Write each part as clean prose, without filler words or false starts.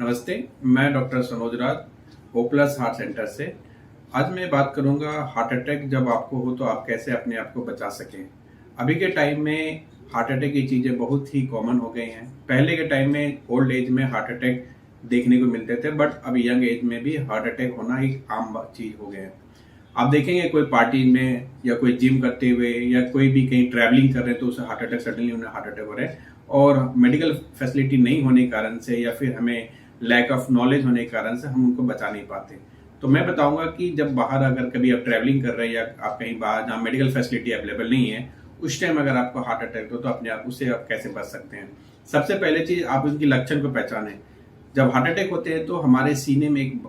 नमस्ते, मैं डॉक्टर सनोज राज, ओप्लस heart centre से। आज मैं बात करूंगा हार्ट अटैक जब आपको हो तो आप कैसे अपने आप को बचा सकें। अभी के टाइम में हार्ट अटैक की चीज़ें बहुत ही कॉमन हो गई हैं। पहले के टाइम में ओल्ड एज में हार्ट अटैक देखने को मिलते थे, बट अब यंग एज में भी हार्ट अटैक होना एक आम चीज़ हो गया है। आप देखेंगे कोई पार्टी में या कोई जिम करते हुए या कोई भी कहीं ट्रैवलिंग कर रहे हैं तो उसे हार्ट अटैक, सडनली उन्हें हार्ट अटैक हो रहा है। और मेडिकल फैसिलिटी नहीं होने के कारण से या फिर हमें लैक ऑफ नॉलेज होने के कारण से हम उनको बचा नहीं पाते। तो मैं बताऊंगा कि जब बाहर अगर कभी आप ट्रैवलिंग कर रहे हैं या आप कहीं बाहर जहाँ मेडिकल फैसिलिटी अवेलेबल नहीं है, उस टाइम अगर आपको हार्ट अटैक हो तो अपने आप उससे आप कैसे बच सकते हैं। सबसे पहले चीज, आप उनकी लक्षण को पहचानें। जब हार्ट अटैक होते हैं तो हमारे सीने में एक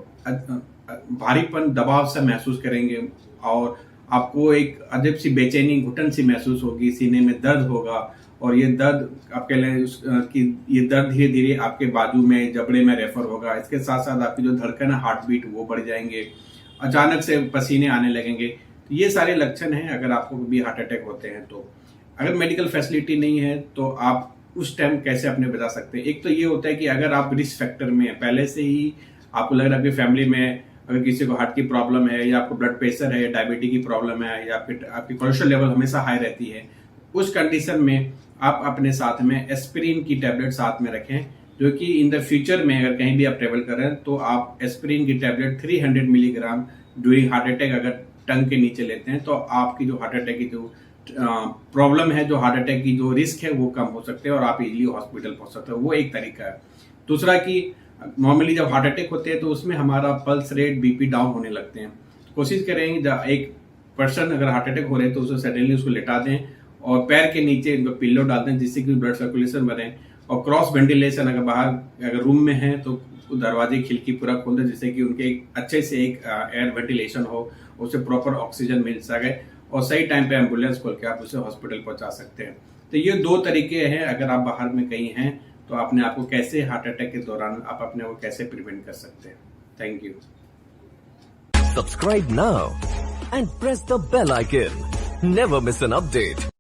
भारीपन, दबाव सा महसूस करेंगे और आपको एक अजीब सी बेचैनी, घुटन सी महसूस होगी, सीने में दर्द होगा। और ये दर्द आप कह लें कि ये दर्द धीरे धीरे आपके बाजू में, जबड़े में रेफर होगा। इसके साथ साथ आपकी जो धड़कन है, हार्ट बीट, वो बढ़ जाएंगे। अचानक से पसीने आने लगेंगे। तो ये सारे लक्षण हैं अगर आपको भी हार्ट अटैक होते हैं तो। अगर मेडिकल फैसिलिटी नहीं है तो आप उस टाइम कैसे अपने बचा सकते हैं। एक तो ये होता है कि अगर आप रिस्क फैक्टर में पहले से ही आपको लग रहा है कि फैमिली में अगर किसी को हार्ट की प्रॉब्लम है या आपको ब्लड प्रेशर है या डायबिटीज की प्रॉब्लम है या फिर आपकी कोलेस्ट्रॉल लेवल हमेशा हाई रहती है, उस कंडीशन में आप अपने साथ में एस्पिरिन की टैबलेट साथ में रखें, जो कि इन द फ्यूचर में अगर कहीं भी आप ट्रेवल कर रहे हैं तो आप एस्पिरिन की tablet 300 milligram during heart attack अगर टंग के नीचे लेते हैं तो आपकी जो हार्ट अटैक की जो प्रॉब्लम है, जो हार्ट अटैक की जो रिस्क है, वो कम हो सकते हैं और आप इजीली हॉस्पिटल पहुंच सकते हो। वो एक तरीका है। दूसरा कि नॉर्मली जब हार्ट अटैक होते हैं तो उसमें हमारा पल्स रेट, बीपी डाउन होने लगते हैं। कोशिश करेंगे जब एक पर्सन अगर हार्ट अटैक हो रहे हैं तो उसे सडनली उसको लेटा दें और पैर के नीचे इनको पिल्लो डाल दें, जिससे कि ब्लड सर्कुलेशन बढ़े। और क्रॉस वेंटिलेशन, अगर बाहर अगर रूम में है तो दरवाजे, खिड़की पूरा खोल दें, जिससे कि उनके अच्छे से एक एयर वेंटिलेशन हो, उसे प्रॉपर ऑक्सीजन मिल सके और सही टाइम पे एम्बुलेंस खोल के आप उसे हॉस्पिटल पहुंचा सकते हैं। तो ये दो तरीके हैं अगर आप बाहर में कहीं हैं तो अपने आप को कैसे हार्ट अटैक के दौरान आप अपने को कैसे प्रिवेंट कर सकते हैं। Thank you. Subscribe now and press the bell icon. Never miss an update.